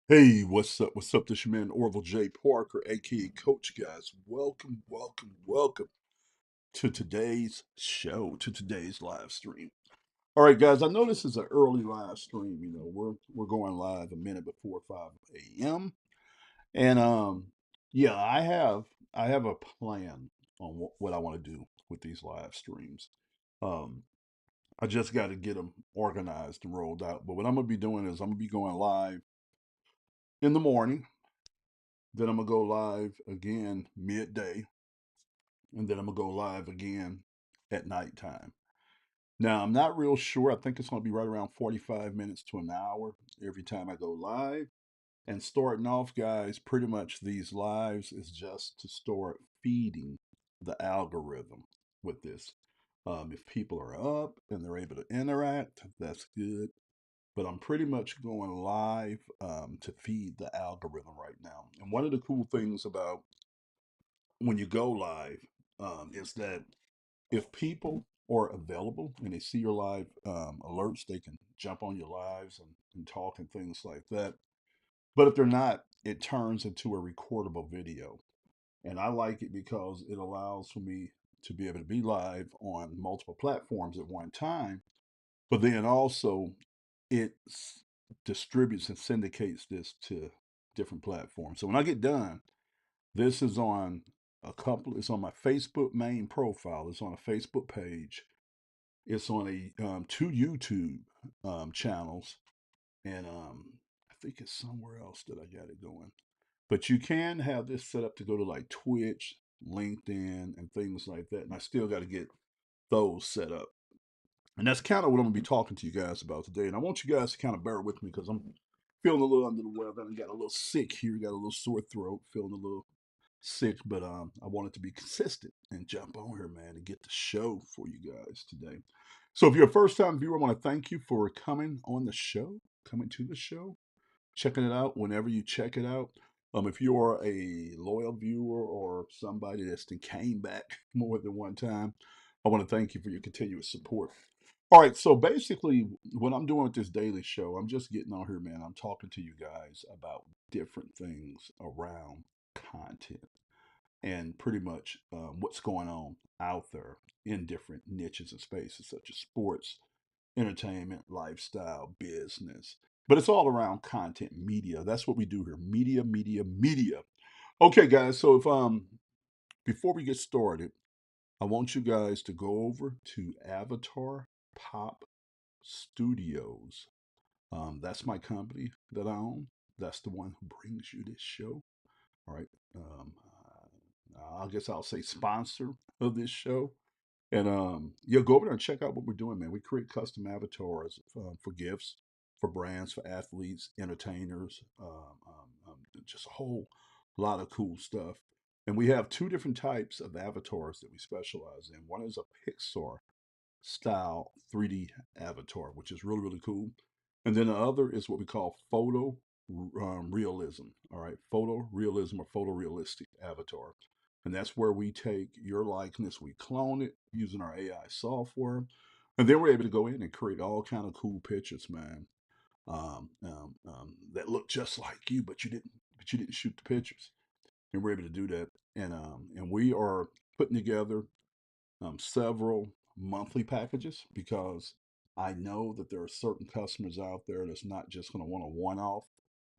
Hey, what's up? What's up? This your man Orville J. Parker, aka Coach Guys. Welcome, welcome, welcome to today's show, to today's live stream. All right, guys. I know this is an early live stream. We're going live a minute before 5 a.m. And yeah, I have a plan on what I want to do with these live streams. Um, I just got to get them organized and rolled out. But what I'm gonna be doing is I'm gonna be going live in the morning. Then I'm gonna go live again midday, and then I'm gonna go live again at nighttime. Now I'm not real sure. I think it's gonna be right around 45 minutes to an hour every time I go live. And starting off, guys, pretty much these lives is just to start feeding the algorithm with this. If people are up and they're able to interact, that's good. But I'm pretty much going live to feed the algorithm right now. And one of the cool things about when you go live is that if people are available and they see your live alerts, they can jump on your lives and talk and things like that. But if they're not, it turns into a recordable video. And I like it because it allows for me to be able to be live on multiple platforms at one time, but then also it distributes and syndicates this to different platforms. So when I get done, this is on it's on my Facebook main profile. It's on a Facebook page. It's on two YouTube channels, and I think it's somewhere else that I got it going. But you can have this set up to go to like Twitch, LinkedIn, and things like that. And I still got to get those set up. And that's kind of what I'm gonna be talking to you guys about today. And I want you guys to kind of bear with me because I'm feeling a little under the weather and got a little sick here, got a little sore throat, feeling a little sick, but I wanted to be consistent and jump on here, man, and get the show for you guys today. So if you're a first time viewer, I want to thank you for coming on the show, coming to the show, checking it out whenever you check it out. If you are a loyal viewer or somebody that's came back more than one time, I want to thank you for your continuous support. All right, so basically, what I'm doing with this daily show, I'm just getting on here, man. I'm talking to you guys about different things around content and pretty much what's going on out there in different niches and spaces such as sports, entertainment, lifestyle, business. But it's all around content media. That's what we do here. Media, media, media. Okay, guys. So if before we get started, I want you guys to go over to Avatar Pop Studios. That's my company that I own. That's the one who brings you this show. All right. I guess I'll say sponsor of this show. And yeah, go over there and check out what we're doing, man. We create custom avatars for gifts, for brands, for athletes, entertainers, just a whole lot of cool stuff. And we have two different types of avatars that we specialize in. One is a Pixar style 3D avatar, which is really, really cool. And then the other is what we call photo realism. All right, photo realism or photorealistic avatar. And that's where we take your likeness, we clone it using our AI software, and then we're able to go in and create all kind of cool pictures, man. That look just like you, but you didn't shoot the pictures, and we're able to do that. And we are putting together several monthly packages because I know that there are certain customers out there that's not just going to want a one off,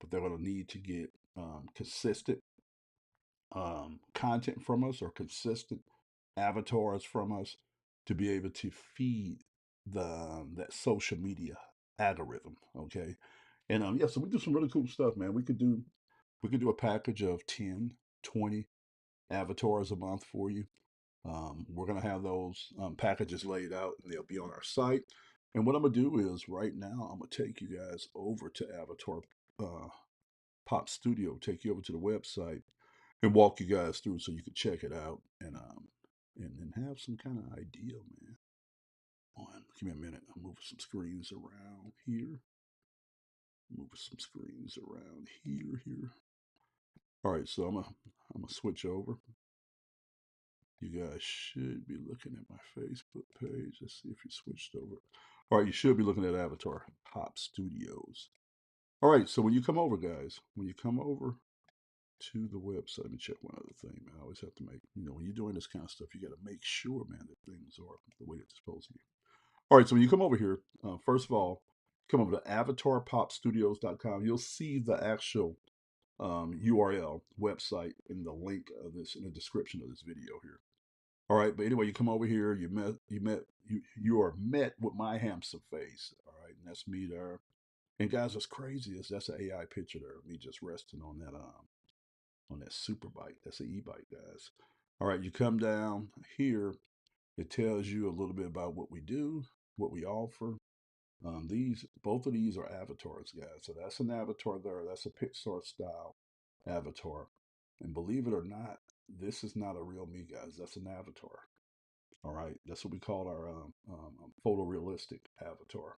but they're going to need to get consistent content from us or consistent avatars from us to be able to feed that social media algorithm. Okay, and yeah, so we do some really cool stuff, man. We could do a package of 10, 20 avatars a month for you. We're going to have those packages laid out and they'll be on our site. And what I'm going to do is right now, I'm going to take you guys over to Avatar uh, Pop Studio, take you over to the website and walk you guys through so you can check it out and have some kind of idea, man. On, give me a minute. I'm moving some screens around here. Moving some screens around here. All right, so I'm gonna switch over. You guys should be looking at my Facebook page. Let's see if you switched over. All right, you should be looking at Avatar Pop Studios. All right, so when you come over, guys, when you come over to the website, let me check one other thing, man. I always have to make, when you're doing this kind of stuff, you got to make sure, man, that things are the way they're supposed to be. All right, so when you come over here, first of all, come over to avatarpopstudios.com. You'll see the actual URL website in the link of this in the description of this video here. All right, but anyway, you come over here. You are met with my handsome face. All right, and that's me there. And guys, what's crazy is that's an AI picture there, me just resting on that super bike. That's an e-bike, guys. All right, you come down here. It tells you a little bit about what we do, what we offer. Both of these are avatars, guys. So that's an avatar there. That's a Pixar style avatar. And believe it or not, this is not a real me, guys. That's an avatar. All right, that's what we call our photorealistic avatar.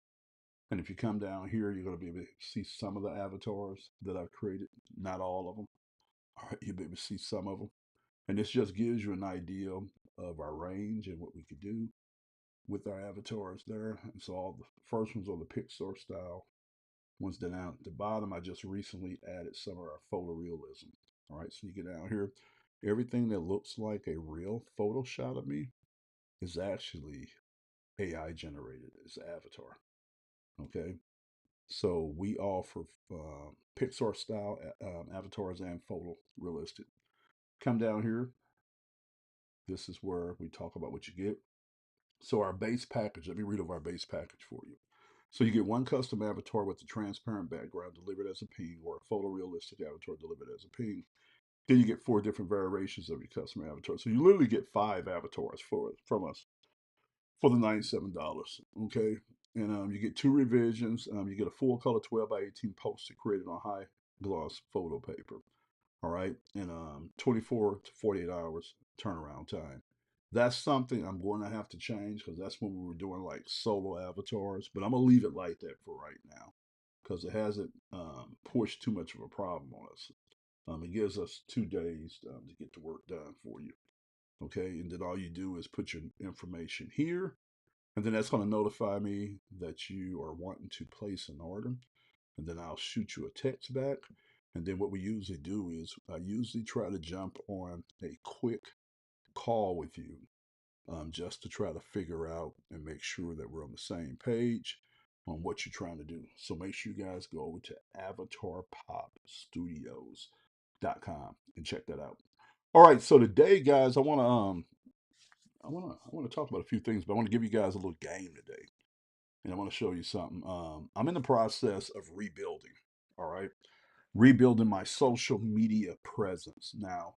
And if you come down here, you're going to be able to see some of the avatars that I've created. Not all of them. All right, you'll be able to see some of them. And this just gives you an idea of our range and what we could do with our avatars there. And so all the first ones are the Pixar style. Ones down at the bottom, I just recently added some of our photorealism. All right, so you get down here, everything that looks like a real photo shot of me is actually AI generated. It's avatar. Okay, so we offer Pixar style avatars and photorealistic. Come down here. This is where we talk about what you get. So our base package, let me read over our base package for you. So you get one custom avatar with a transparent background delivered as a ping, or a photorealistic avatar delivered as a ping. Then you get 4 different variations of your custom avatar. So you literally get 5 avatars from us for the $97. Okay. And you get 2 revisions. You get a full color 12 by 18 poster created on high gloss photo paper. All right. And 24 to 48 hours turnaround time. That's something I'm going to have to change because that's when we were doing like solo avatars. But I'm going to leave it like that for right now because it hasn't pushed too much of a problem on us. It gives us 2 days to get the work done for you. Okay. And then all you do is put your information here. And then that's going to notify me that you are wanting to place an order. And then I'll shoot you a text back. And then what we usually do is I usually try to jump on a quick call with you just to try to figure out and make sure that we're on the same page on what you're trying to do. So make sure you guys go over to avatarpopstudios.com and check that out. All right, so today, guys, I want to talk about a few things, but I want to give you guys a little game today, and I want to show you something. I'm in the process of rebuilding. All right, rebuilding my social media presence. Now,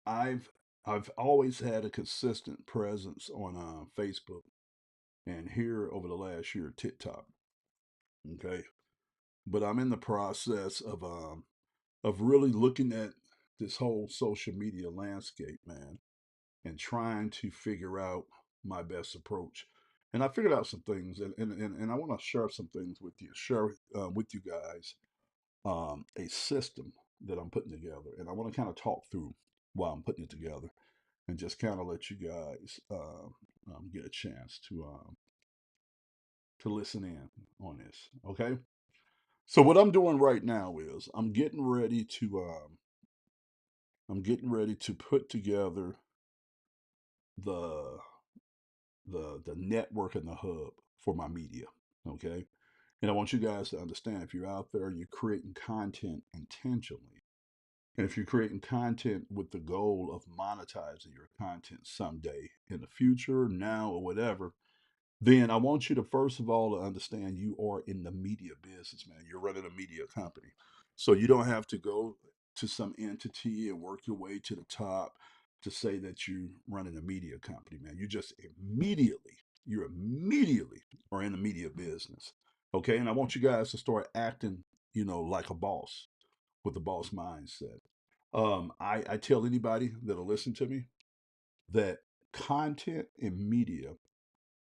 I've I've always had a consistent presence on Facebook and here over the last year TikTok. Okay, but I'm in the process of really looking at this whole social media landscape, man, and trying to figure out my best approach. And I figured out some things, and I want to share some things with you, share with you guys a system that I'm putting together. And I want to kind of talk through while I'm putting it together and just kind of let you guys get a chance to listen in on this. Okay. So what I'm doing right now is I'm getting ready to put together the the network and the hub for my media. Okay. And I want you guys to understand if you're out there and you're creating content intentionally, and if you're creating content with the goal of monetizing your content someday in the future, now, or whatever, then I want you to first of all to understand you are in the media business, man. You're running a media company. So you don't have to go to some entity and work your way to the top to say that you're running a media company, man. You immediately are in the media business. Okay. And I want you guys to start acting, like a boss with a boss mindset. I tell anybody that'll listen to me that content in media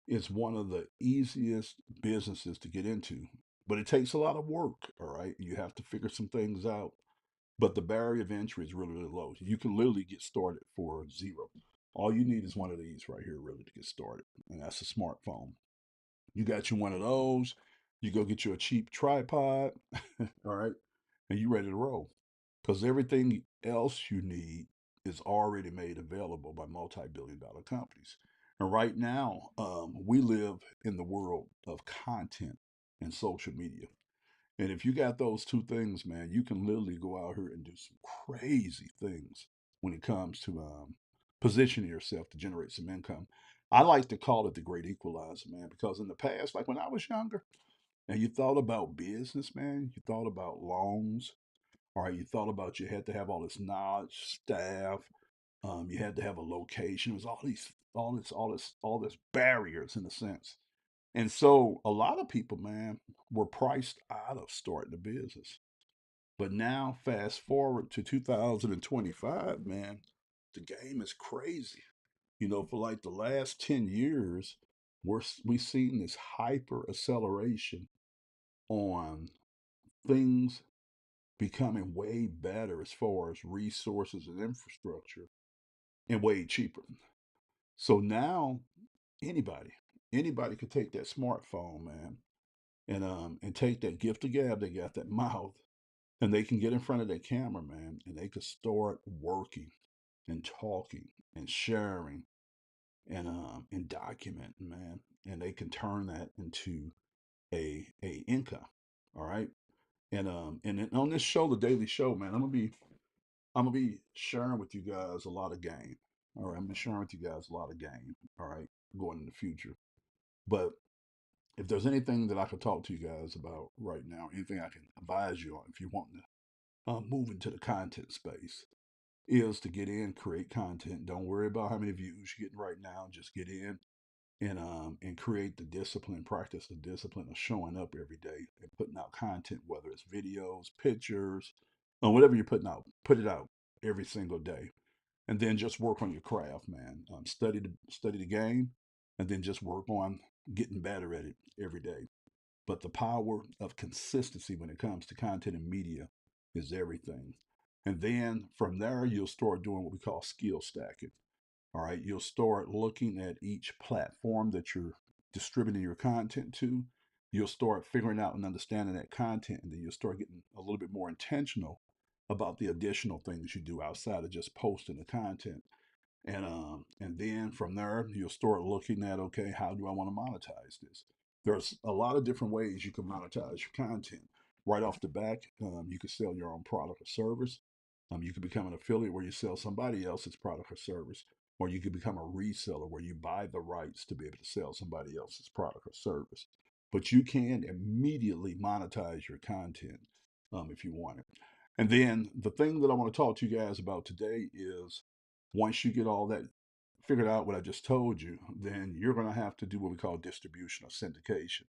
is one of the easiest businesses to get into, but it takes a lot of work. All right. You have to figure some things out, but the barrier of entry is really, really low. You can literally get started for zero. All you need is one of these right here, really, to get started, and that's a smartphone. You got you one of those. You go get you a cheap tripod, all right, and you ready to roll. Because everything else you need is already made available by multi-billion-dollar companies. And right now, we live in the world of content and social media. And if you got those two things, man, you can literally go out here and do some crazy things when it comes to positioning yourself to generate some income. I like to call it the great equalizer, man, because in the past, like when I was younger, and you thought about business, man, you thought about loans, all right, you thought about you had to have all this knowledge, staff, you had to have a location. It was all this barriers in a sense. And so a lot of people, man, were priced out of starting a business. But now, fast forward to 2025, man, the game is crazy. You know, for like the last 10 years, we've seen this hyper acceleration on things becoming way better as far as resources and infrastructure and way cheaper. So now anybody, anybody could take that smartphone, man, and take that gift of gab they got, that mouth, and they can get in front of that camera, man, and they could start working and talking and sharing and documenting, man, and they can turn that into a income. All right. And then on this show, the Daily Show, man, I'm gonna be sharing with you guys a lot of game. All right, I'm gonna be sharing with you guys a lot of game. All right, going in the future. But if there's anything that I could talk to you guys about right now, anything I can advise you on if you want to move into the content space, is to get in, create content. Don't worry about how many views you're getting right now. Just get in and create the discipline, practice the discipline of showing up every day and putting out content, whether it's videos, pictures, or whatever you're putting out. Put it out every single day, and then just work on your craft, man. Study the game, and then just work on getting better at it every day. But the power of consistency when it comes to content and media is everything. And then from there, you'll start doing what we call skill stacking. All right, you'll start looking at each platform that you're distributing your content to. You'll start figuring out and understanding that content, and then you'll start getting a little bit more intentional about the additional things you do outside of just posting the content. And then from there, you'll start looking at, okay, how do I want to monetize this? There's a lot of different ways you can monetize your content. Right off the back, you can sell your own product or service. You can become an affiliate where you sell somebody else's product or service, or you can become a reseller where you buy the rights to be able to sell somebody else's product or service. But you can immediately monetize your content if you want it. And then the thing that I want to talk to you guys about today is once you get all that figured out, what I just told you, then you're going to have to do what we call distribution or syndication.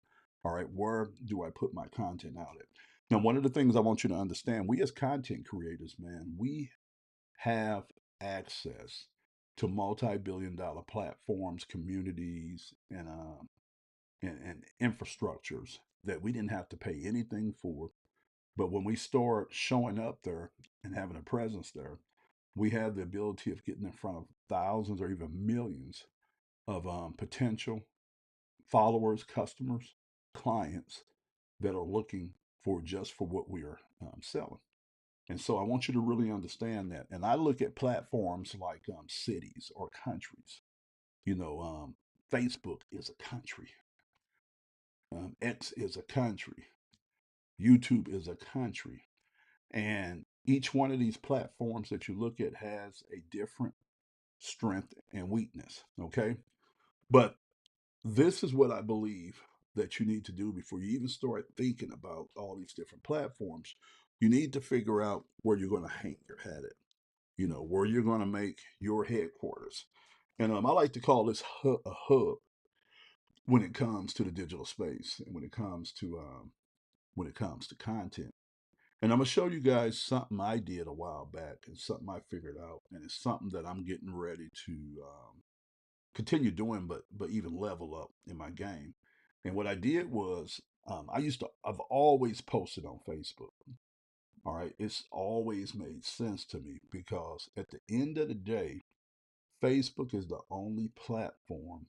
All right, where do I put my content out at? Now, one of the things I want you to understand, we as content creators, man, we have access to multi-billion-dollar platforms, communities, and infrastructures that we didn't have to pay anything for. But when we start showing up there and having a presence there, we have the ability of getting in front of thousands or even millions of potential followers, customers, clients that are looking for just for what we are selling. And so I want you to really understand that. And I look at platforms like cities or countries. You know, Facebook is a country. X is a country. YouTube is a country. And each one of these platforms that you look at has a different strength and weakness. Okay. But this is what I believe that you need to do before you even start thinking about all these different platforms. You need to figure out where you're going to hang your hat at, you know, where you're going to make your headquarters. And I like to call this a hub when it comes to the digital space and when it comes to content. And I'm gonna show you guys something I did a while back and something I figured out, and it's something that I'm getting ready to continue doing, but even level up in my game. And what I did was I've always posted on Facebook. All right, it's always made sense to me because at the end of the day, Facebook is the only platform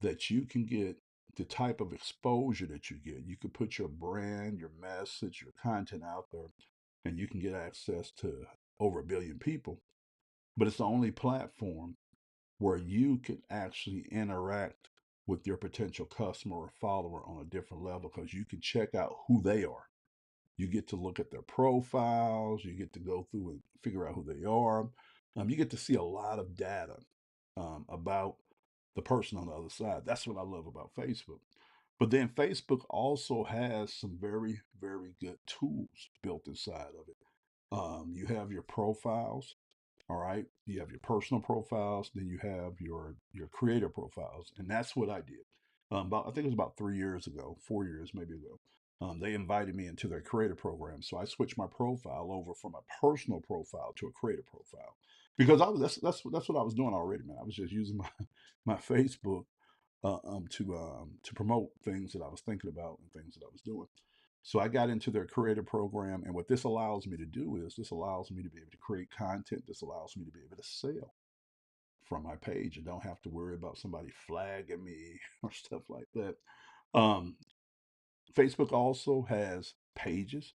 that you can get the type of exposure that you get. You could put your brand, your message, your content out there, and you can get access to over 1 billion people. But it's the only platform where you can actually interact with your potential customer or follower on a different level because you can check out who they are. You get to look at their profiles. You get to go through and figure out who they are. You get to see a lot of data about the person on the other side. That's what I love about Facebook. But then Facebook also has some very, very good tools built inside of it. You have your profiles, all right. You have your personal profiles, then you have your creator profiles, and that's what I did. About I think it was about 3 years ago, 4 years maybe ago. They invited me into their creator program, so I switched my profile over from a personal profile to a creator profile because I was that's what I was doing already, man. I was just using my my Facebook to promote things that I was thinking about and things that I was doing. So I got into their creator program, and what this allows me to do is this allows me to be able to create content. This allows me to be able to sell from my page and don't have to worry about somebody flagging me or stuff like that. Um, Facebook also has pages.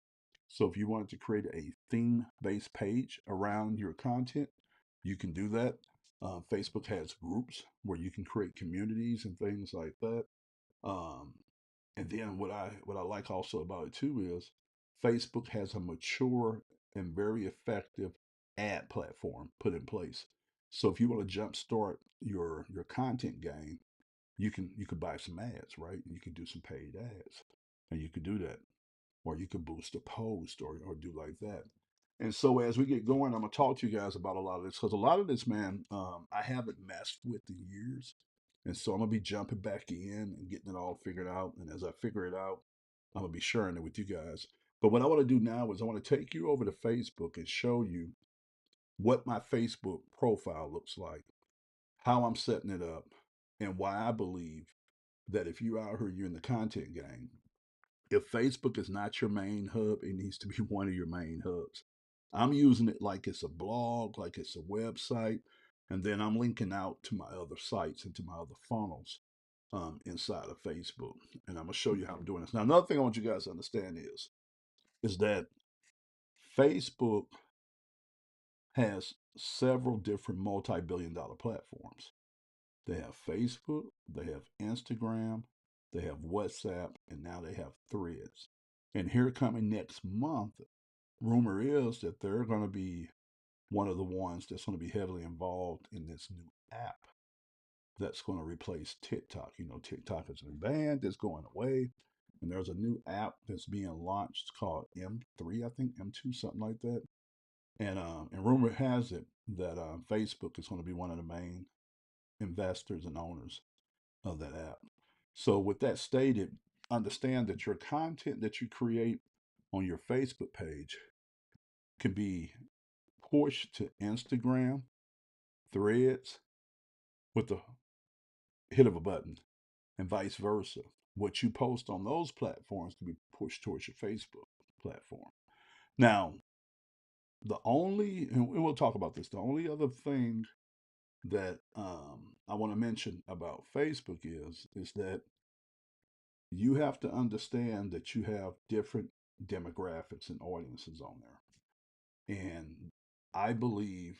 So if you wanted to create a theme-based page around your content, you can do that. Facebook has groups where you can create communities and things like that. Um, and then what I like also about it too is Facebook has a mature and very effective ad platform put in place. So if you want to jumpstart your content game, you could buy some ads, right? You can do some paid ads, and you could do that, or you could boost a post, or do like that. And so as we get going, I'm gonna talk to you guys about a lot of this because a lot of this, man, I haven't messed with in years, and so I'm gonna be jumping back in and getting it all figured out. And as I figure it out, I'm gonna be sharing it with you guys. But what I want to do now is I want to take you over to Facebook and show you what my Facebook profile looks like, how I'm setting it up, and why I believe that if you're out here, you're in the content game. If Facebook is not your main hub, it needs to be one of your main hubs. I'm using it like it's a blog, like it's a website, and then I'm linking out to my other sites and to my other funnels inside of Facebook. And I'm gonna show you how I'm doing this. Now, another thing I want you guys to understand is that Facebook has several different multi-billion-dollar platforms. They have Facebook, they have Instagram, they have WhatsApp, and now they have Threads. And here coming next month, rumor is that they're going to be one of the ones that's going to be heavily involved in this new app that's going to replace TikTok. You know, TikTok is a band that's going away, and there's a new app that's being launched called M3, I think M2, something like that. And rumor has it that Facebook is going to be one of the main investors and owners of that app. So, with that stated, understand that your content that you create on your Facebook page can be pushed to Instagram, Threads with the hit of a button, and vice versa. What you post on those platforms can be pushed towards your Facebook platform. Now, and we'll talk about this, the only other thing that I want to mention about Facebook is that you have to understand that you have different demographics and audiences on there. And I believe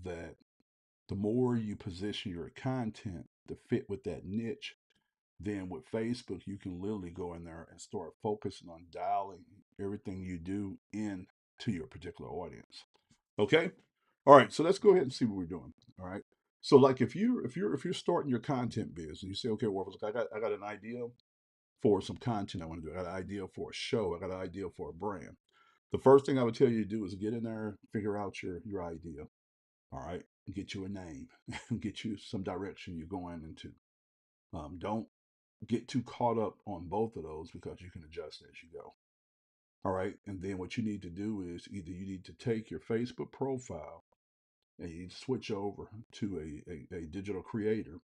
that the more you position your content to fit with that niche, then with Facebook, you can literally go in there and start focusing on dialing everything you do in to your particular audience. Okay? All right, so let's go ahead and see what we're doing. All right. So like if you're starting your content biz and you say, okay, well, look, I got an idea for some content I want to do. I got an idea for a show. I got an idea for a brand. The first thing I would tell you to do is get in there, figure out your idea. All right, get you a name, get you some direction you're going into. Don't get too caught up on both of those because you can adjust as you go. All right, and then what you need to do is either you need to take your Facebook profile and you switch over to a digital creator,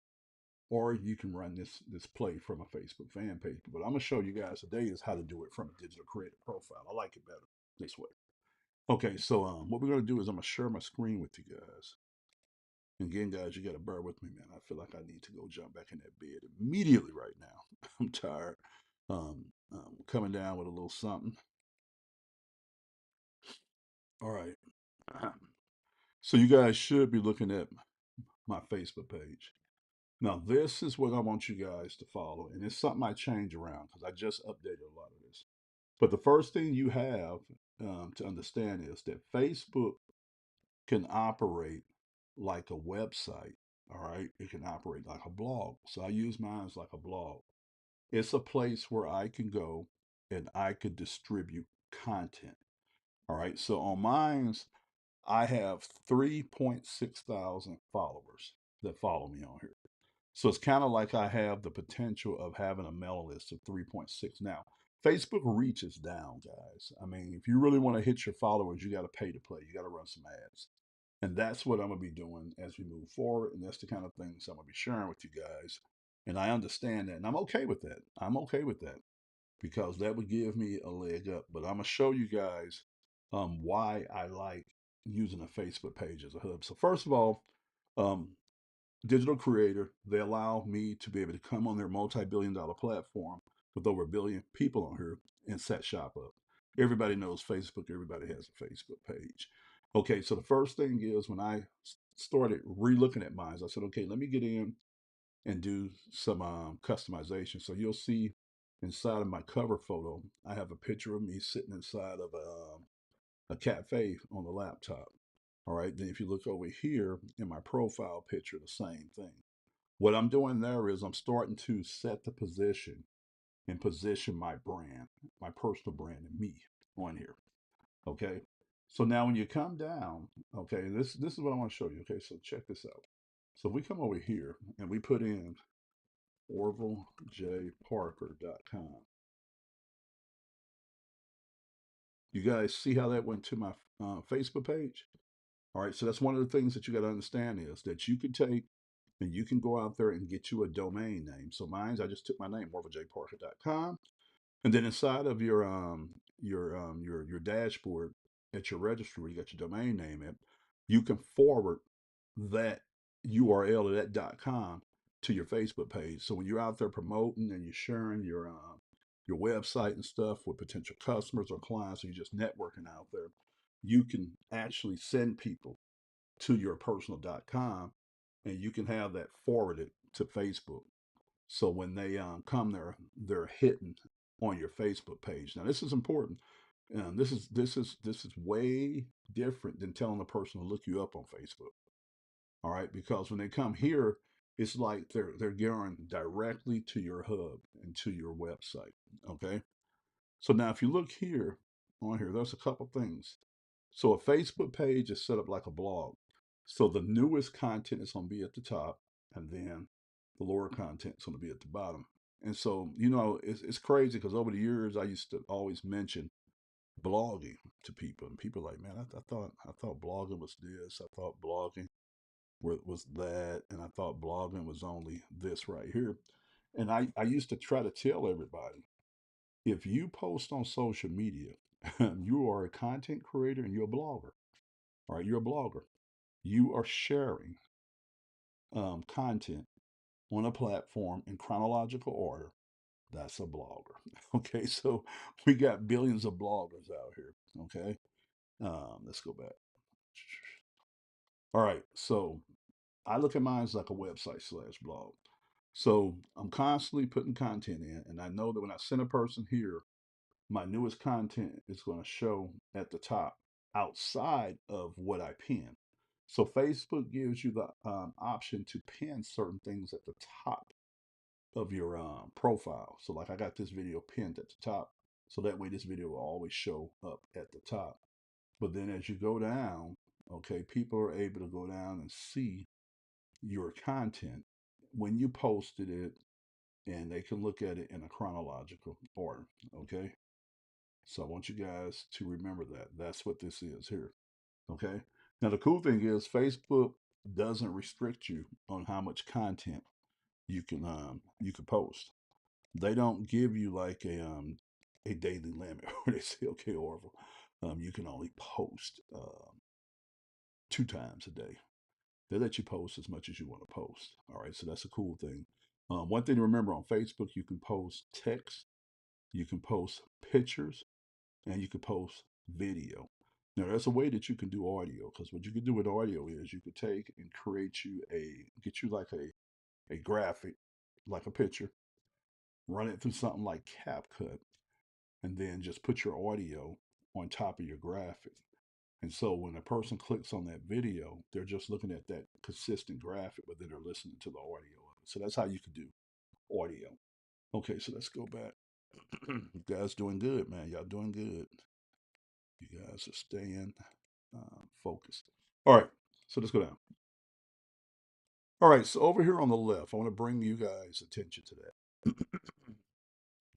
or you can run this play from a Facebook fan page. But I'm gonna show you guys today is how to do it from a digital creator profile. I like it better this way. Okay, so what we're gonna do is I'm gonna share my screen with you guys, Again, guys, you got to bear with me, man. I feel like I need to go jump back in that bed immediately right now. I'm tired. Coming down with a little something. All right. So you guys should be looking at my Facebook page. Now, this is what I want you guys to follow, and it's something I change around because I just updated a lot of this. But the first thing you have to understand is that Facebook can operate like a website. All right. It can operate like a blog. So I use mine as like a blog. It's a place where I can go and I could distribute content. All right. So on mine's, I have 3.6 thousand followers that follow me on here. So it's kind of like I have the potential of having a mail list of 3.6. Now, Facebook reach is down, guys. I mean, if you really want to hit your followers, you got to pay to play. You got to run some ads. And that's what I'm going to be doing as we move forward. And that's the kind of things I'm going to be sharing with you guys. And I understand that. And I'm okay with that. I'm okay with that because that would give me a leg up. But I'm going to show you guys why I like using a Facebook page as a hub. So, first of all, um, digital creator, they allow me to be able to come on their multi-billion-dollar platform with over a billion people on here and set shop up. Everybody knows Facebook. Everybody has a Facebook page. Okay, so the first thing is when I started re-looking at mine, I said, okay, let me get in and do some customization. So you'll see inside of my cover photo, I have a picture of me sitting inside of a cafe on the laptop. All right, then if you look over here in my profile picture, the same thing. What I'm doing there is I'm starting to set the position and position my brand, my personal brand, and me on here. Okay. So now when you come down, okay, this is what I want to show you. Okay, so check this out. So if we come over here and we put in orvaljparker.com, you guys see how that went to my Facebook page? All right, so that's one of the things that you got to understand is that you can take and you can go out there and get you a domain name. So mine's, I just took my name, orvaljparker.com. And then inside of your dashboard at your registry where you got your domain name at, you can forward that URL to that .com to your Facebook page. So when you're out there promoting and you're sharing your website and stuff with potential customers or clients, or you're just networking out there, you can actually send people to your personal .com, and you can have that forwarded to Facebook. So when they come there, they're hitting on your Facebook page. Now this is important. This is way different than telling a person to look you up on Facebook. All right, because when they come here, it's like they're going directly to your hub and to your website. Okay. So now if you look here on here, there's a couple things. So a Facebook page is set up like a blog. So the newest content is going to be at the top, and then the lower content is going to be at the bottom. And so, it's crazy because over the years I used to always mention blogging to people, and people are like, man, I thought blogging was this. I thought blogging was that, and I thought blogging was only this right here. And I used to try to tell everybody, if you post on social media, you are a content creator and you're a blogger. All right, you're a blogger. You are sharing content on a platform in chronological order. That's a blogger. Okay, so we got billions of bloggers out here. Okay, let's go back. All right, so I look at mine as like a website slash blog. So I'm constantly putting content in, and I know that when I send a person here, my newest content is going to show at the top outside of what I pin. So Facebook gives you the option to pin certain things at the top of your profile. So like I got this video pinned at the top. So that way this video will always show up at the top. But then as you go down, okay, people are able to go down and see your content when you posted it, and they can look at it in a chronological order. Okay. So I want you guys to remember that. That's what this is here. Okay. Now the cool thing is Facebook doesn't restrict you on how much content you can post. They don't give you like a daily limit where they say, okay, Orville, you can only post 2 times a day. They let you post as much as you want to post. All right, so that's a cool thing. One thing to remember on Facebook, you can post text, you can post pictures, and you can post video. Now, there's a way that you can do audio, because what you can do with audio is you could take and get you like a graphic, like a picture, run it through something like CapCut, and then just put your audio on top of your graphic. And so when a person clicks on that video, they're just looking at that consistent graphic, but then they're listening to the audio of it. So that's how you can do audio. Okay, so let's go back. You guys doing good, man. Y'all doing good. You guys are staying focused. All right, so let's go down. All right, so over here on the left, I want to bring you guys attention to that,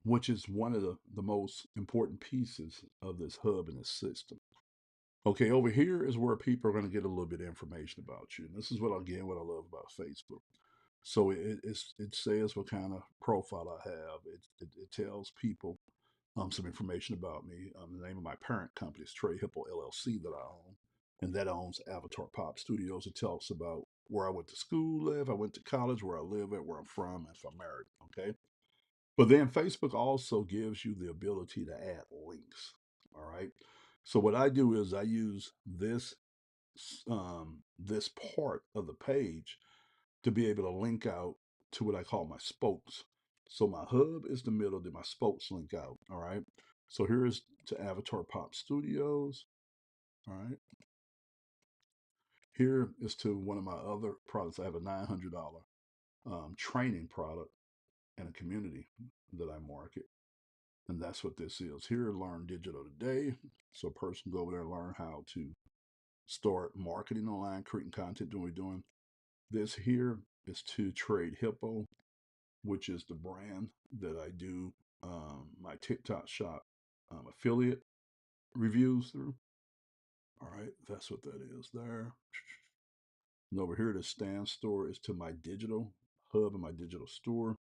which is one of the most important pieces of this hub and this system. Okay, over here is where people are going to get a little bit of information about you. And this is what I love about Facebook. So it says what kind of profile I have. It tells people some information about me. The name of my parent company is Trey Hippo LLC that I own, and that owns Avatar Pop Studios. It tells about where I went to school, I went to college, where I live at, where I'm from, and if I'm married. Okay, but then Facebook also gives you the ability to add links. All right. So what I do is I use this part of the page to be able to link out to what I call my spokes. So my hub is the middle, then my spokes link out. All right. So here's to Avatar Pop Studios. All right. Here is to one of my other products. I have a $900 training product and a community that I market. And that's what this is. Here, Learn Digital Today. So a person can go over there and learn how to start marketing online, creating content, doing what we're doing. This here is to Trade Hippo, which is the brand that I do my TikTok shop affiliate reviews through. All right, that's what that is there. And over here, the Stand Store is to my digital hub and my digital store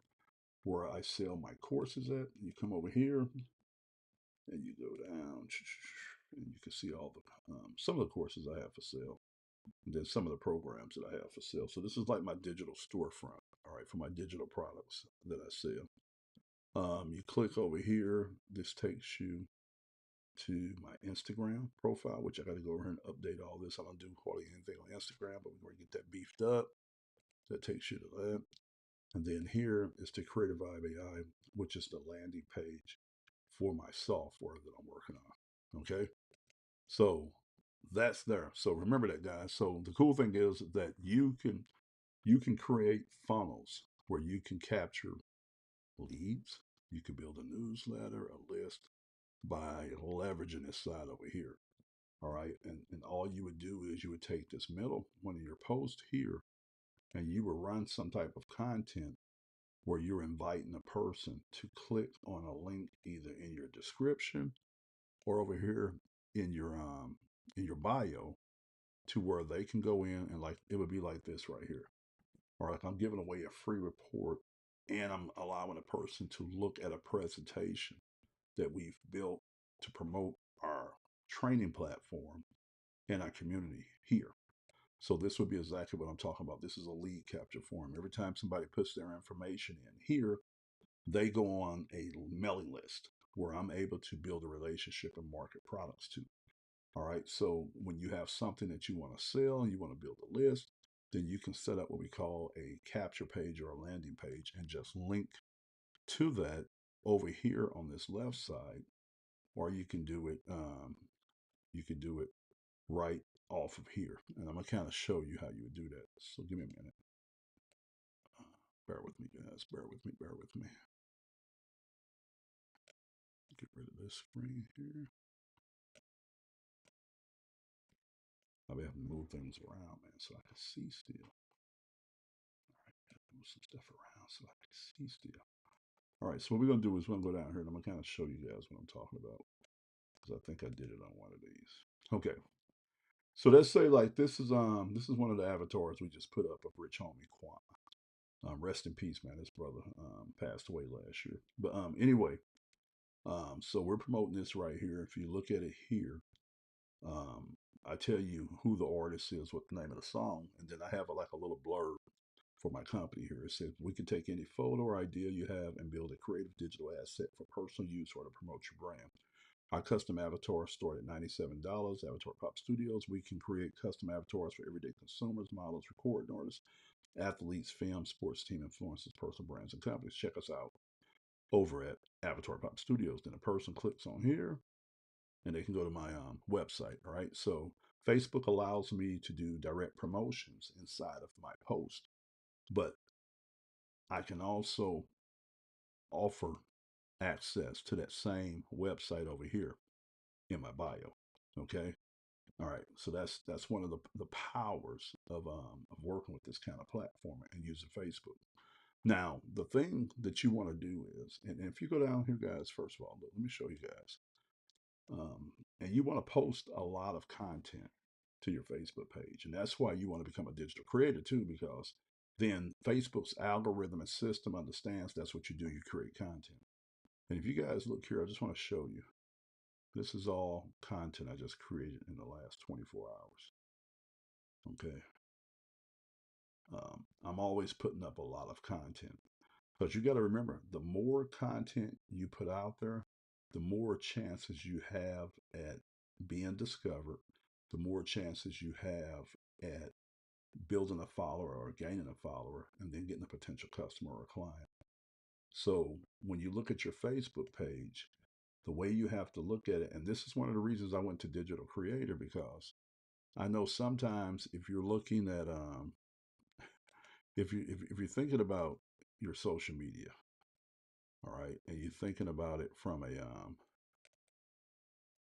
where I sell my courses at. You come over here and you go down and you can see all the some of the courses I have for sale. And then some of the programs that I have for sale. So this is like my digital storefront, all right, for my digital products that I sell. You click over here. This takes you to my Instagram profile, which I got to go over here and update all this. I don't do hardly anything on Instagram, but we're going to get that beefed up. That takes you to that. And then here is the Creative Vibe AI, which is the landing page for my software that I'm working on. Okay. So that's there. So remember that, guys. So the cool thing is that you can create funnels where you can capture leads. You can build a newsletter, a list by leveraging this side over here. All right. And all you would do is you would take this middle one of your posts here and you would run some type of content where you're inviting a person to click on a link either in your description or over here in your bio to where they can go in and like it would be like this right here. Or like I'm giving away a free report and I'm allowing a person to look at a presentation that we've built to promote our training platform in our community here. So this would be exactly what I'm talking about. This is a lead capture form. Every time somebody puts their information in here, they go on a mailing list where I'm able to build a relationship and market products to. All right. So when you have something that you want to sell and you want to build a list, then you can set up what we call a capture page or a landing page and just link to that over here on this left side, or you can do it. You can do it right off of here, and I'm gonna kind of show you how you would do that. So give me a minute. Bear with me, guys. Bear with me. Bear with me. Get rid of this screen here. I'll be having to move things around, man, so I can see still. All right, move some stuff around so I can see still. All right, so what we're gonna do is we're gonna go down here and I'm gonna kind of show you guys what I'm talking about because I think I did it on one of these. Okay, so let's say like this is one of the avatars we just put up of Rich Homie Quan. Rest in peace, man. His brother passed away last year. But anyway, so we're promoting this right here. If you look at it here, um, I tell you who the artist is, what the name of the song, and then I have like a little blurb for my company here. It says, we can take any photo or idea you have and build a creative digital asset for personal use or to promote your brand. Our custom avatars start at $97. Avatar Pop Studios. We can create custom avatars for everyday consumers, models, recording artists, athletes, film, sports team influencers, personal brands, and companies. Check us out over at Avatar Pop Studios. Then a person clicks on here and they can go to my website. All right. So Facebook allows me to do direct promotions inside of my post, but I can also offer access to that same website over here in my bio. Okay. All right. So that's one of the powers of working with this kind of platform and using Facebook. Now, the thing that you want to do is, and if you go down here, guys, first of all, let me show you guys. And you want to post a lot of content to your Facebook page. And that's why you want to become a digital creator too, because then Facebook's algorithm and system understands that's what you do. You create content. And if you guys look here, I just want to show you. This is all content I just created in the last 24 hours. Okay. I'm always putting up a lot of content. But you got to remember, the more content you put out there, the more chances you have at being discovered, the more chances you have at building a follower or gaining a follower, and then getting a potential customer or a client. So when you look at your Facebook page, the way you have to look at it, and this is one of the reasons I went to digital creator, because I know sometimes if you're looking at if you're thinking about your social media, all right, and you're thinking about it from a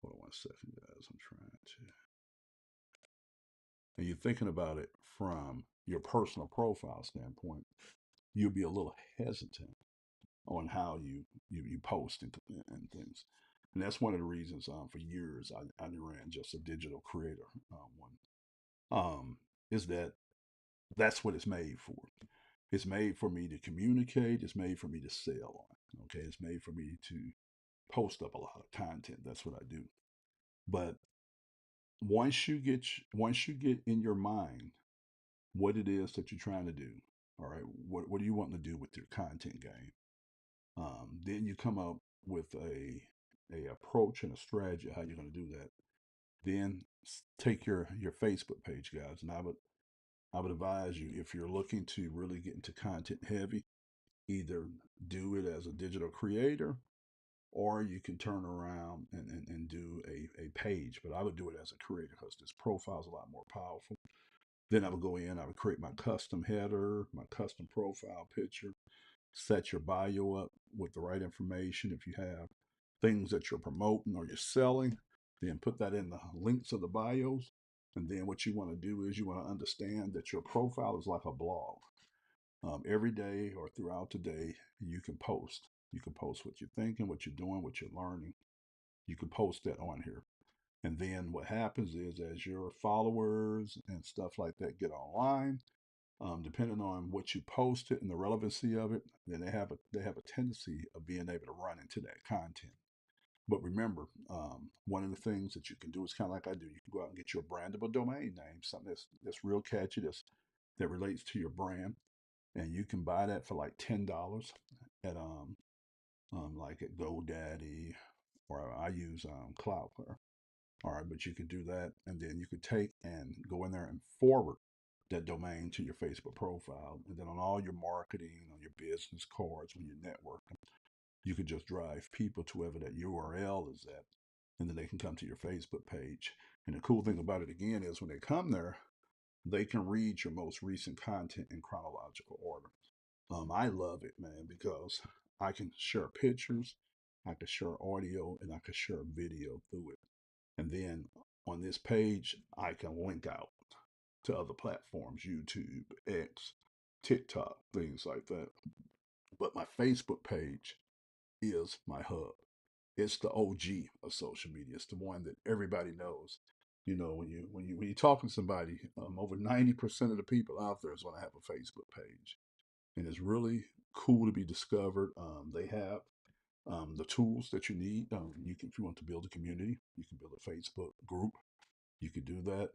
hold on one second, guys, I'm trying to, and you're thinking about it from your personal profile standpoint, you'll be a little hesitant on how you post and things. And that's one of the reasons for years I ran just a digital creator one. Is that that's what it's made for. It's made for me to communicate. It's made for me to sell on. Okay, it's made for me to post up a lot of content. That's what I do. But once you get in your mind what it is that you're trying to do, all right, what do you want to do with your content game? Then you come up with a approach and a strategy how you're going to do that. Then take your Facebook page, guys, and I would advise you, if you're looking to really get into content heavy, either do it as a digital creator, or you can turn around and do a page. But I would do it as a creator because this profile is a lot more powerful. Then I would go in, I would create my custom header, my custom profile picture, set your bio up with the right information. If you have things that you're promoting or you're selling, then put that in the links of the bios. And then what you want to do is you want to understand that your profile is like a blog. Every day or throughout the day, you can post. You can post what you're thinking, what you're doing, what you're learning. You can post that on here. And then what happens is, as your followers and stuff like that get online, depending on what you posted and the relevancy of it, then they have a tendency of being able to run into that content. But remember, one of the things that you can do is kind of like I do. You can go out and get your brandable domain name, something that's real catchy, that relates to your brand, and you can buy that for like $10 at like at GoDaddy, or I use Cloudflare. All right, but you could do that, and then you could take and go in there and forward that domain to your Facebook profile, and then on all your marketing, on your business cards, when you're networking, you could just drive people to wherever that URL is at, and then they can come to your Facebook page. And the cool thing about it again is when they come there, they can read your most recent content in chronological order. I love it, man, because I can share pictures, I can share audio, and I can share video through it. And then on this page, I can link out to other platforms, YouTube, X, TikTok, things like that. But my Facebook page is my hub. It's the OG of social media. It's the one that everybody knows. You know, when you talk to somebody, over 90% of the people out there is going to have a Facebook page, and it's really cool to be discovered. They have the tools that you need. You can, if you want to build a community, you can build a Facebook group. You could do that.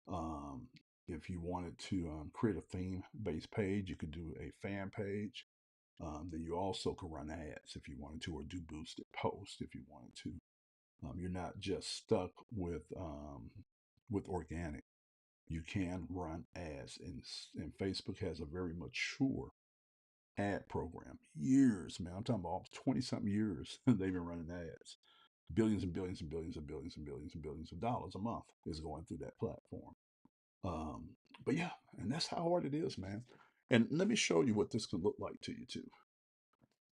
Um, if you wanted to create a theme-based page, you could do a fan page. Then you also could run ads if you wanted to, or do boosted posts if you wanted to. You're not just stuck with organic. You can run ads, and Facebook has a very mature ad program. Years, man. I'm talking about 20 something years they've been running ads. Billions and billions and billions and billions and billions and billions of dollars a month is going through that platform. Um, but yeah, and that's how hard it is, man. And let me show you what this can look like to you too.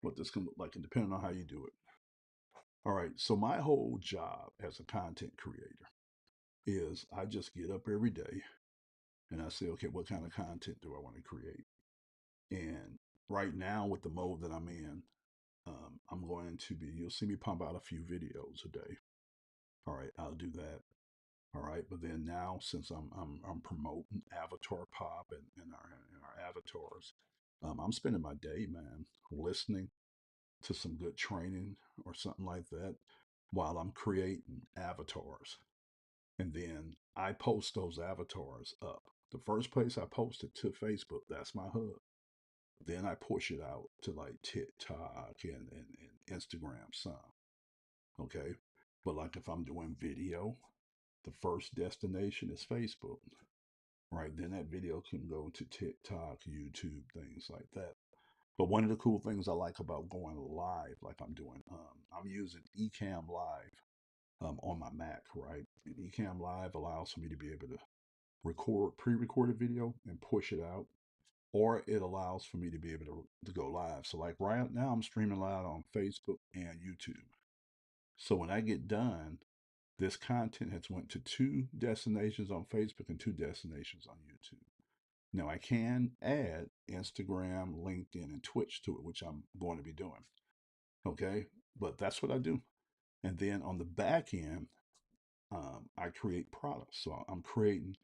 What this can look like, and depending on how you do it. All right. So my whole job as a content creator is I just get up every day and I say, okay, what kind of content do I want to create? And right now, with the mode that I'm in, I'm going to be, you'll see me pump out a few videos a day. All right, I'll do that. All right, but then now, since I'm promoting Avatar Pop and our avatars, I'm spending my day, man, listening to some good training or something like that while I'm creating avatars. And then I post those avatars up. The first place I post it to Facebook, that's my hub. Then I push it out to like TikTok and Instagram some. Okay. But like if I'm doing video, the first destination is Facebook. Right. Then that video can go to TikTok, YouTube, things like that. But one of the cool things I like about going live, like I'm using Ecamm Live on my Mac, right? And Ecamm Live allows for me to be able to record pre-recorded video and push it out, or it allows for me to be able to go live. So like right now I'm streaming live on Facebook and YouTube. So when I get done, this content has went to 2 destinations on Facebook and 2 destinations on YouTube. Now I can add Instagram, LinkedIn, and Twitch to it, which I'm going to be doing. Okay, but that's what I do. And then on the back end, I create products. So I'm creating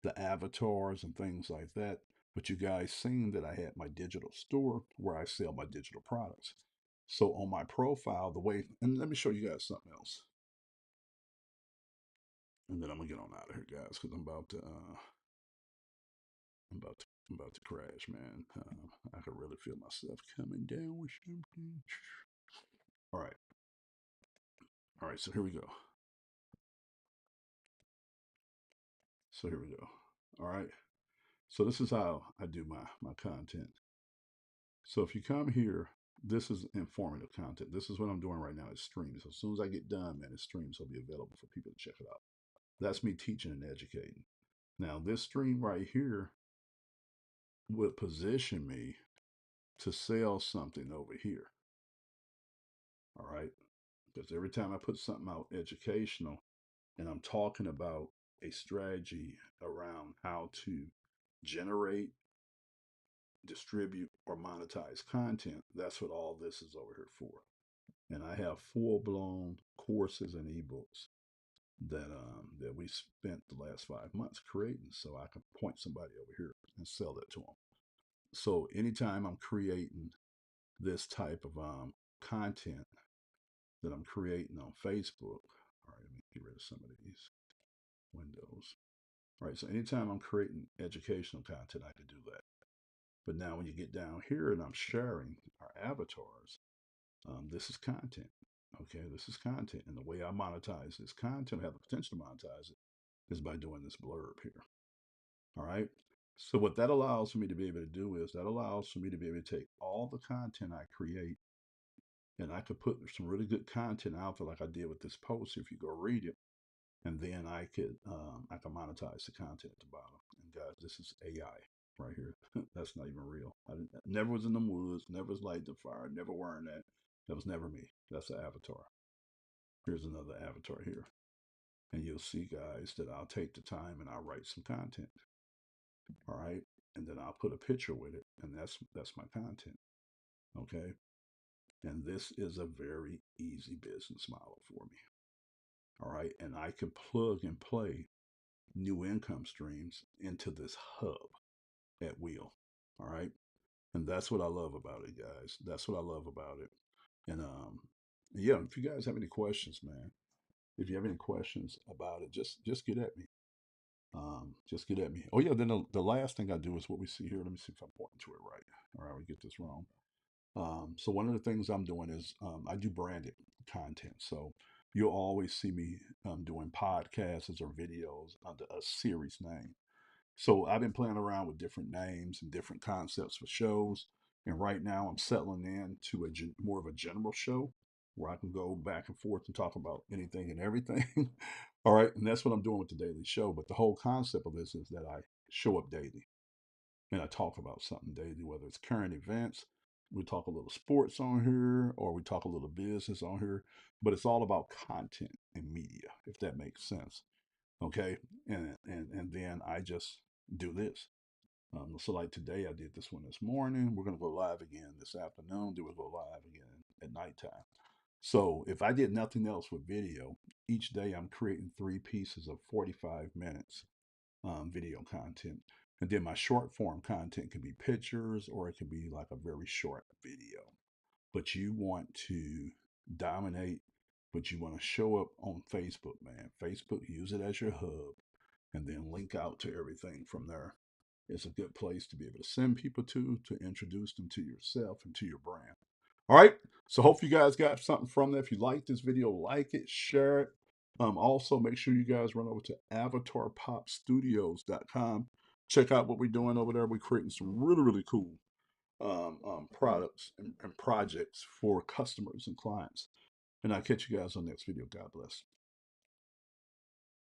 the avatars and things like that. But you guys seen that I had my digital store where I sell my digital products. So on my profile, the way, and let me show you guys something else. And then I'm gonna get on out of here, guys, because I'm about to crash, man. I can really feel myself coming down with something. All right, all right. So here we go. So here we go. All right. So this is how I do my content. So if you come here, this is informative content. This is what I'm doing right now. It's streams. So as soon as I get done, man, it streams will be available for people to check it out. That's me teaching and educating. Now this stream right here would position me to sell something over here. All right. Because every time I put something out educational and I'm talking about a strategy around how to generate, distribute, or monetize content, that's what all this is over here for. And I have full blown courses and ebooks that we spent the last 5 months creating, so I can point somebody over here and sell that to them. So anytime I'm creating this type of content that I'm creating on Facebook, all right, let me get rid of some of these windows. All right, so anytime I'm creating educational content, I can do that. But now when you get down here and I'm sharing our avatars, this is content. Okay, this is content. And the way I monetize this content, have the potential to monetize it, is by doing this blurb here. All right. So what that allows for me to be able to do is that allows for me to be able to take all the content I create and I could put some really good content out there like I did with this post if you go read it. And then I can monetize the content at the bottom. And guys, this is AI right here. That's not even real. I never was in the woods, never was lighting the fire, never wearing that. That was never me. That's an avatar. Here's another avatar here. And you'll see, guys, that I'll take the time and I'll write some content. All right. And then I'll put a picture with it. And that's my content. Okay. And this is a very easy business model for me. All right. And I can plug and play new income streams into this hub at will. All right. And that's what I love about it, guys. That's what I love about it. And yeah, if you guys have any questions, man, If you have any questions about it, just get at me. Just get at me. Oh yeah, then the last thing I do is what we see here. Let me see if I'm pointing to it right. All right, we get this wrong. So one of the things I'm doing is I do branded content. So you'll always see me doing podcasts or videos under a series name. So I've been playing around with different names and different concepts for shows. And right now I'm settling in to more of a general show where I can go back and forth and talk about anything and everything. All right. And that's what I'm doing with the daily show. But the whole concept of this is that I show up daily and I talk about something daily, whether it's current events, we talk a little sports on here, or we talk a little business on here. But it's all about content and media, if that makes sense. Okay. And then I just do this. So like today, I did this one this morning. We're gonna go live again this afternoon. Then we'll go live again at nighttime. So if I did nothing else with video, each day I'm creating 3 pieces of 45 minutes video content. And then my short form content can be pictures or it can be like a very short video. But you want to dominate, but you want to show up on Facebook, man. Facebook, use it as your hub and then link out to everything from there. It's a good place to be able to send people to introduce them to yourself and to your brand. All right. So hope you guys got something from that. If you like this video, like it, share it. Also, make sure you guys run over to avatarpopstudios.com. Check out what we're doing over there. We're creating some really, really cool products and projects for customers and clients. And I'll catch you guys on the next video. God bless.